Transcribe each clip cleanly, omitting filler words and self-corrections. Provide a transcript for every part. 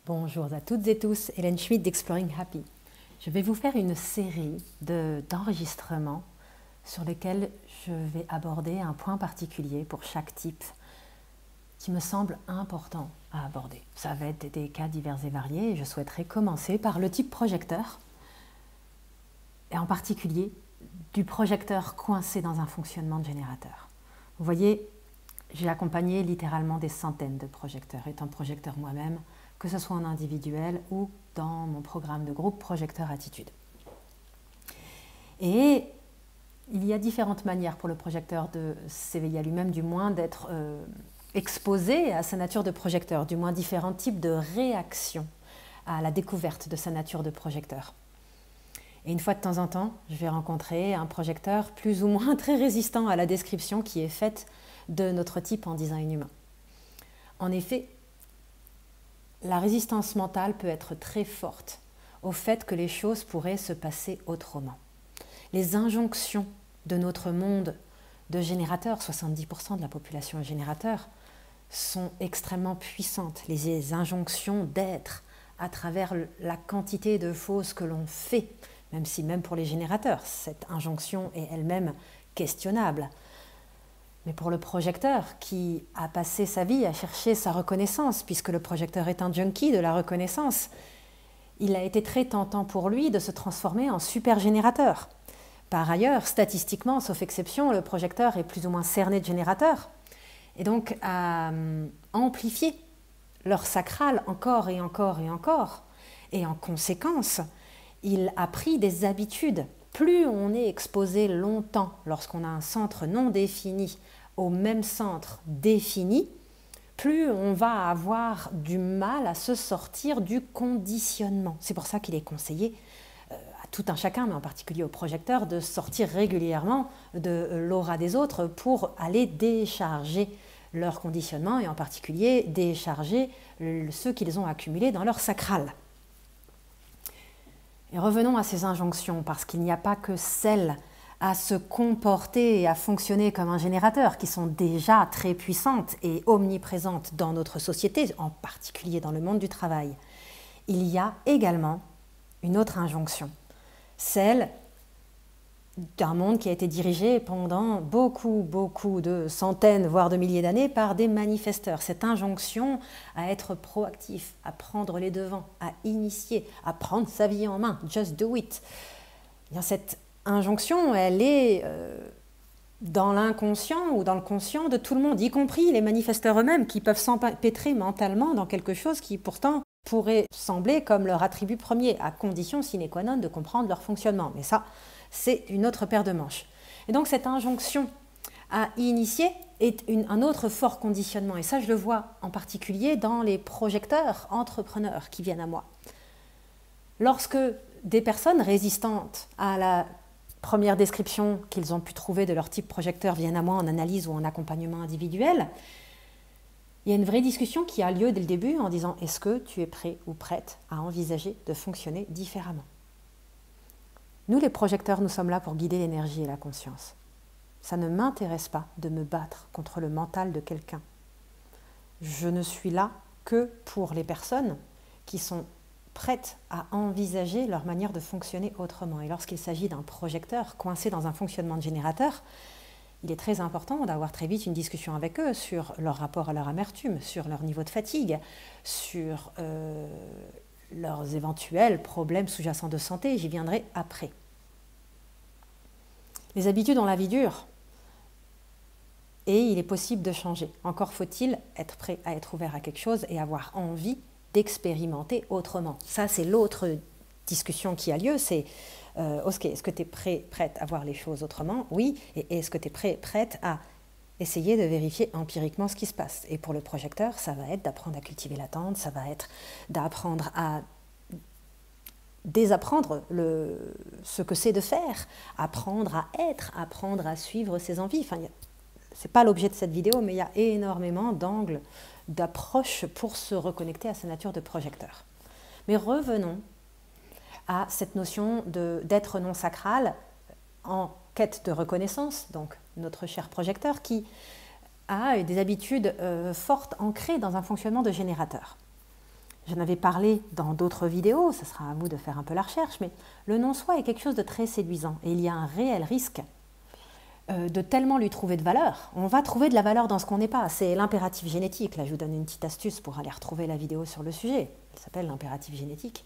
Bonjour à toutes et tous, Hélène Schmidt d'Exploring Happy. Je vais vous faire une série d'enregistrements sur lesquels je vais aborder un point particulier pour chaque type qui me semble important à aborder. Ça va être des cas divers et variés et je souhaiterais commencer par le type projecteur et en particulier du projecteur coincé dans un fonctionnement de générateur. Vous voyez, j'ai accompagné littéralement des centaines de projecteurs, étant projecteur moi-même, que ce soit en individuel ou dans mon programme de groupe Projecteur Attitude. Et il y a différentes manières pour le projecteur de s'éveiller à lui-même, du moins d'être exposé à sa nature de projecteur, du moins différents types de réactions à la découverte de sa nature de projecteur. Et une fois de temps en temps, je vais rencontrer un projecteur plus ou moins très résistant à la description qui est faite de notre type en design humain. En effet, la résistance mentale peut être très forte au fait que les choses pourraient se passer autrement. Les injonctions de notre monde de générateurs, 70% de la population est générateur, sont extrêmement puissantes. Les injonctions d'être à travers la quantité de choses que l'on fait, même si même pour les générateurs, cette injonction est elle-même questionnable. Mais pour le projecteur qui a passé sa vie à chercher sa reconnaissance, puisque le projecteur est un junkie de la reconnaissance, il a été très tentant pour lui de se transformer en super générateur. Par ailleurs, statistiquement, sauf exception, le projecteur est plus ou moins cerné de générateurs, et donc a amplifié leur sacral encore et encore et encore. Et en conséquence, il a pris des habitudes. Plus on est exposé longtemps lorsqu'on a un centre non défini au même centre défini, plus on va avoir du mal à se sortir du conditionnement. C'est pour ça qu'il est conseillé à tout un chacun, mais en particulier aux projecteurs, de sortir régulièrement de l'aura des autres pour aller décharger leur conditionnement et en particulier décharger ceux qu'ils ont accumulés dans leur sacral. Et revenons à ces injonctions, parce qu'il n'y a pas que celles à se comporter et à fonctionner comme un générateur qui sont déjà très puissantes et omniprésentes dans notre société, en particulier dans le monde du travail. Il y a également une autre injonction, celle d'un monde qui a été dirigé pendant beaucoup de centaines, voire de milliers d'années par des manifesteurs. Cette injonction à être proactif, à prendre les devants, à initier, à prendre sa vie en main, just do it. Bien, cette injonction, elle est dans l'inconscient ou dans le conscient de tout le monde, y compris les manifesteurs eux-mêmes qui peuvent s'empêtrer mentalement dans quelque chose qui pourtant pourrait sembler comme leur attribut premier, à condition sine qua non de comprendre leur fonctionnement. Mais ça, c'est une autre paire de manches. Et donc cette injonction à initier est un autre fort conditionnement. Et ça, je le vois en particulier dans les projecteurs entrepreneurs qui viennent à moi. Lorsque des personnes résistantes à la première description qu'ils ont pu trouver de leur type projecteur viennent à moi en analyse ou en accompagnement individuel, il y a une vraie discussion qui a lieu dès le début en disant « Est-ce que tu es prêt ou prête à envisager de fonctionner différemment ?» Nous, les projecteurs, nous sommes là pour guider l'énergie et la conscience. Ça ne m'intéresse pas de me battre contre le mental de quelqu'un. Je ne suis là que pour les personnes qui sont prêtes à envisager leur manière de fonctionner autrement. Et lorsqu'il s'agit d'un projecteur coincé dans un fonctionnement de générateur, il est très important d'avoir très vite une discussion avec eux sur leur rapport à leur amertume, sur leur niveau de fatigue, sur leurs éventuels problèmes sous-jacents de santé. J'y viendrai après. Les habitudes ont la vie dure et il est possible de changer. Encore faut-il être prêt à être ouvert à quelque chose et avoir envie d'expérimenter autrement. Ça, c'est l'autre discussion qui a lieu, c'est ok, est-ce que tu es prête à voir les choses autrement? Oui. Et est-ce que tu es prête à essayer de vérifier empiriquement ce qui se passe? Et pour le projecteur, ça va être d'apprendre à cultiver l'attente, ça va être d'apprendre à désapprendre ce que c'est de faire, apprendre à être, apprendre à suivre ses envies. Enfin, ce n'est pas l'objet de cette vidéo, mais il y a énormément d'angles, d'approches pour se reconnecter à sa nature de projecteur. Mais revenons à cette notion d'être non sacral en quête de reconnaissance, donc notre cher projecteur qui a des habitudes fortes ancrées dans un fonctionnement de générateur. J'en avais parlé dans d'autres vidéos, ce sera à vous de faire un peu la recherche, mais le non-soi est quelque chose de très séduisant et il y a un réel risque de tellement lui trouver de valeur. On va trouver de la valeur dans ce qu'on n'est pas. C'est l'impératif génétique. Là, je vous donne une petite astuce pour aller retrouver la vidéo sur le sujet. Elle s'appelle l'impératif génétique.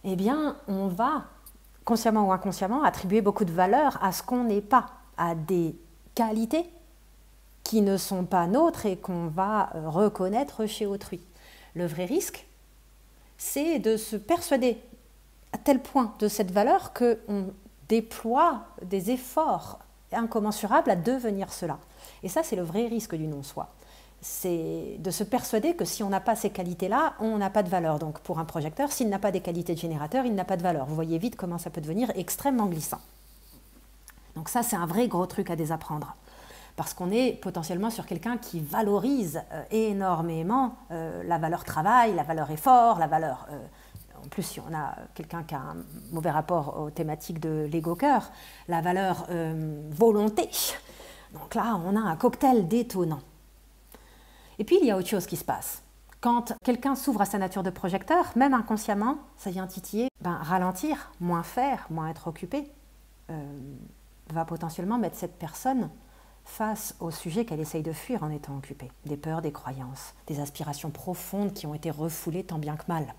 Eh bien, on va, consciemment ou inconsciemment, attribuer beaucoup de valeur à ce qu'on n'est pas, à des qualités qui ne sont pas nôtres et qu'on va reconnaître chez autrui. Le vrai risque, c'est de se persuader à tel point de cette valeur qu'on déploie des efforts incommensurables à devenir cela. Et ça, c'est le vrai risque du non-soi. C'est de se persuader que si on n'a pas ces qualités-là, on n'a pas de valeur. Donc pour un projecteur, s'il n'a pas des qualités de générateur, il n'a pas de valeur. Vous voyez vite comment ça peut devenir extrêmement glissant. Donc ça, c'est un vrai gros truc à désapprendre. Parce qu'on est potentiellement sur quelqu'un qui valorise énormément la valeur travail, la valeur effort, la valeur... en plus, si on a quelqu'un qui a un mauvais rapport aux thématiques de l'ego-cœur, la valeur volonté. Donc là, on a un cocktail détonnant. Et puis, il y a autre chose qui se passe. Quand quelqu'un s'ouvre à sa nature de projecteur, même inconsciemment, ça vient titiller, ralentir, moins faire, moins être occupé, va potentiellement mettre cette personne face au sujet qu'elle essaye de fuir en étant occupée. Des peurs, des croyances, des aspirations profondes qui ont été refoulées tant bien que mal.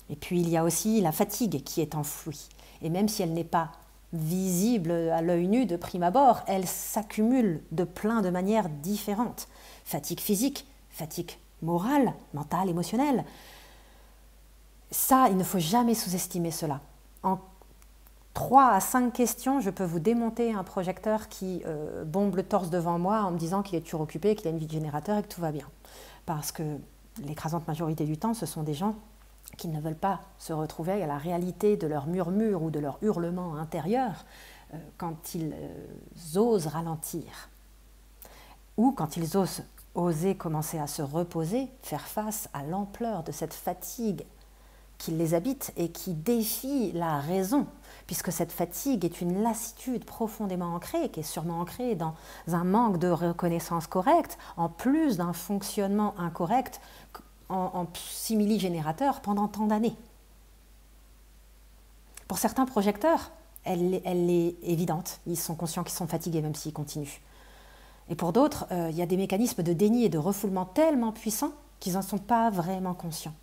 Et puis il y a aussi la fatigue qui est enfouie. Et même si elle n'est pas visible à l'œil nu de prime abord, elle s'accumule de plein de manières différentes. Fatigue physique, fatigue morale, mentale, émotionnelle. Ça, il ne faut jamais sous-estimer cela. En 3 à 5 questions, je peux vous démonter un projecteur qui bombe le torse devant moi en me disant qu'il est toujours occupé, qu'il a une vie de générateur et que tout va bien. Parce que l'écrasante majorité du temps, ce sont des gens qui ne veulent pas se retrouver à la réalité de leur murmure ou de leur hurlement intérieur quand ils osent ralentir. Ou quand ils osent commencer à se reposer, faire face à l'ampleur de cette fatigue qui les habite et qui défie la raison, puisque cette fatigue est une lassitude profondément ancrée, qui est sûrement ancrée dans un manque de reconnaissance correcte, en plus d'un fonctionnement incorrect en simili-générateur pendant tant d'années. Pour certains projecteurs, elle est évidente, ils sont conscients qu'ils sont fatigués même s'ils continuent. Et pour d'autres, il y a des mécanismes de déni et de refoulement tellement puissants qu'ils n'en sont pas vraiment conscients.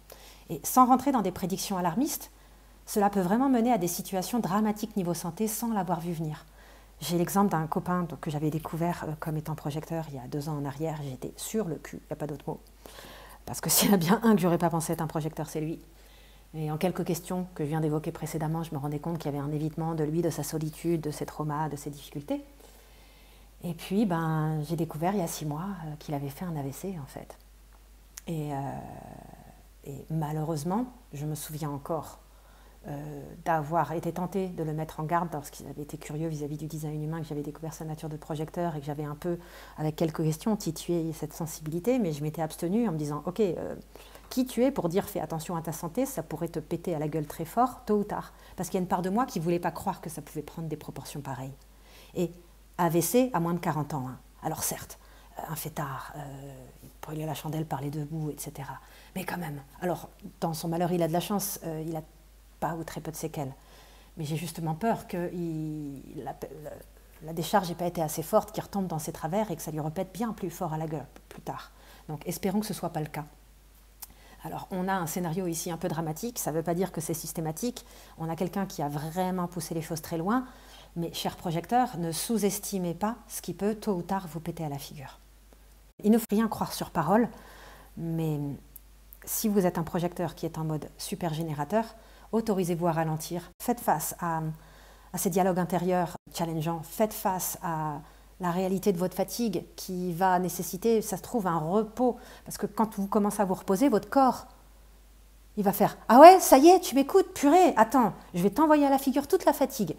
Et sans rentrer dans des prédictions alarmistes, cela peut vraiment mener à des situations dramatiques niveau santé sans l'avoir vu venir. J'ai l'exemple d'un copain que j'avais découvert comme étant projecteur il y a 2 ans en arrière. J'étais sur le cul, il n'y a pas d'autre mot. Parce que s'il y en a bien un que j'aurais pas pensé être un projecteur, c'est lui. Et en quelques questions que je viens d'évoquer précédemment, je me rendais compte qu'il y avait un évitement de lui, de sa solitude, de ses traumas, de ses difficultés. Et puis, j'ai découvert il y a 6 mois qu'il avait fait un AVC, en fait. Et malheureusement, je me souviens encore d'avoir été tentée de le mettre en garde lorsqu'il avait été curieux vis-à-vis du design humain, que j'avais découvert sa nature de projecteur et que j'avais un peu, avec quelques questions, titillé cette sensibilité, mais je m'étais abstenue en me disant « Ok, qui tu es pour dire fais attention à ta santé, ça pourrait te péter à la gueule très fort, tôt ou tard ». Parce qu'il y a une part de moi qui ne voulait pas croire que ça pouvait prendre des proportions pareilles. Et AVC à moins de 40 ans. Hein. Alors certes, un fêtard, il brûlait la chandelle par les 2 bouts, etc. Mais quand même, alors dans son malheur, il a de la chance, il a pas ou très peu de séquelles. Mais j'ai justement peur que la décharge n'ait pas été assez forte, qu'il retombe dans ses travers et que ça lui repète bien plus fort à la gueule plus tard. Donc espérons que ce ne soit pas le cas. Alors on a un scénario ici un peu dramatique, ça ne veut pas dire que c'est systématique. On a quelqu'un qui a vraiment poussé les choses très loin, mais chers projecteurs, ne sous-estimez pas ce qui peut tôt ou tard vous péter à la figure. Il ne faut rien croire sur parole, mais si vous êtes un projecteur qui est en mode super générateur, autorisez-vous à ralentir, faites face à ces dialogues intérieurs challengeants, faites face à la réalité de votre fatigue qui va nécessiter, ça se trouve, un repos. Parce que quand vous commencez à vous reposer, votre corps, il va faire « Ah ouais, ça y est, tu m'écoutes, purée, attends, je vais t'envoyer à la figure toute la fatigue. »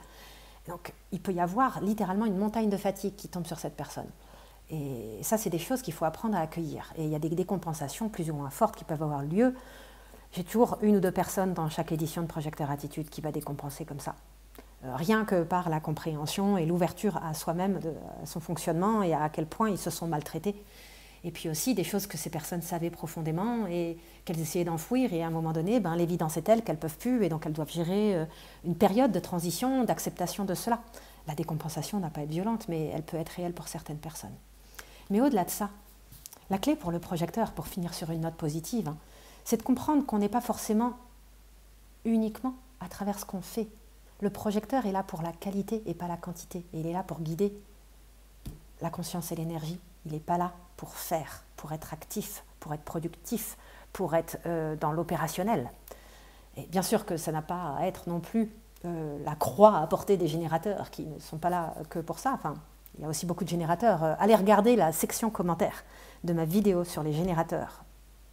Donc, il peut y avoir littéralement une montagne de fatigue qui tombe sur cette personne. Et ça, c'est des choses qu'il faut apprendre à accueillir. Et il y a des décompensations plus ou moins fortes qui peuvent avoir lieu. J'ai toujours 1 ou 2 personnes dans chaque édition de Projecteur Attitude qui va décompenser comme ça. Rien que par la compréhension et l'ouverture à soi-même, à son fonctionnement et à quel point ils se sont maltraités. Et puis aussi des choses que ces personnes savaient profondément et qu'elles essayaient d'enfouir. Et à un moment donné, l'évidence est telle qu'elles ne peuvent plus et donc elles doivent gérer une période de transition, d'acceptation de cela. La décompensation n'a pas à être violente, mais elle peut être réelle pour certaines personnes. Mais au-delà de ça, la clé pour le projecteur, pour finir sur une note positive, c'est de comprendre qu'on n'est pas forcément uniquement à travers ce qu'on fait. Le projecteur est là pour la qualité et pas la quantité. Et il est là pour guider la conscience et l'énergie. Il n'est pas là pour faire, pour être actif, pour être productif, pour être dans l'opérationnel. Et bien sûr que ça n'a pas à être non plus la croix à porter des générateurs qui ne sont pas là que pour ça. Enfin, il y a aussi beaucoup de générateurs. Allez regarder la section commentaires de ma vidéo sur les générateurs,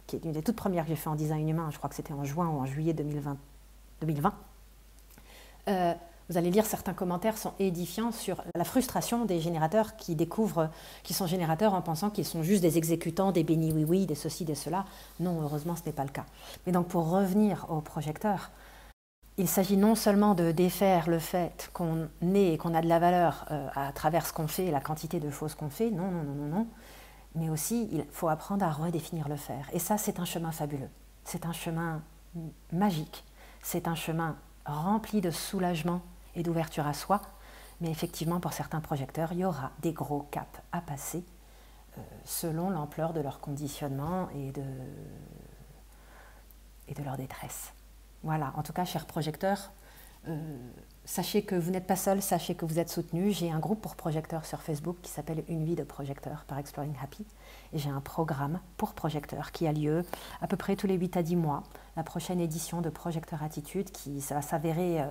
qui est une des toutes premières que j'ai fait en design humain, je crois que c'était en juin ou en juillet 2020. Vous allez lire certains commentaires sont édifiants sur la frustration des générateurs qui découvrent qu'ils sont générateurs en pensant qu'ils sont juste des exécutants, des bénis oui-oui, des ceci, des cela. Non, heureusement, ce n'est pas le cas. Mais donc, pour revenir au projecteur, il s'agit non seulement de défaire le fait qu'on est et qu'on a de la valeur à travers ce qu'on fait et la quantité de choses qu'on fait, non, mais aussi il faut apprendre à redéfinir le faire. Et ça, c'est un chemin fabuleux. C'est un chemin magique. C'est un chemin rempli de soulagement et d'ouverture à soi, mais effectivement pour certains projecteurs, il y aura des gros caps à passer selon l'ampleur de leur conditionnement et de leur détresse. Voilà, en tout cas, chers projecteurs, sachez que vous n'êtes pas seuls, sachez que vous êtes soutenus. J'ai un groupe pour projecteurs sur Facebook qui s'appelle Une vie de projecteur par Exploring Happy. Et j'ai un programme pour projecteurs qui a lieu à peu près tous les 8 à 10 mois. La prochaine édition de Projecteur Attitude qui ça va s'avérer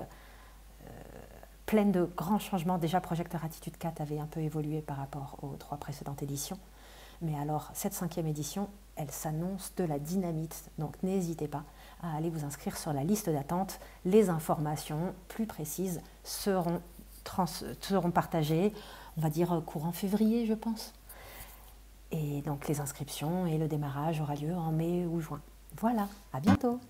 pleine de grands changements. Déjà, Projecteur Attitude 4 avait un peu évolué par rapport aux 3 précédentes éditions. Mais alors, cette 5e édition, elle s'annonce de la dynamite. Donc, n'hésitez pas à aller vous inscrire sur la liste d'attente. Les informations plus précises seront partagées, on va dire courant février, je pense. Et donc, les inscriptions et le démarrage aura lieu en mai ou juin. Voilà, à bientôt!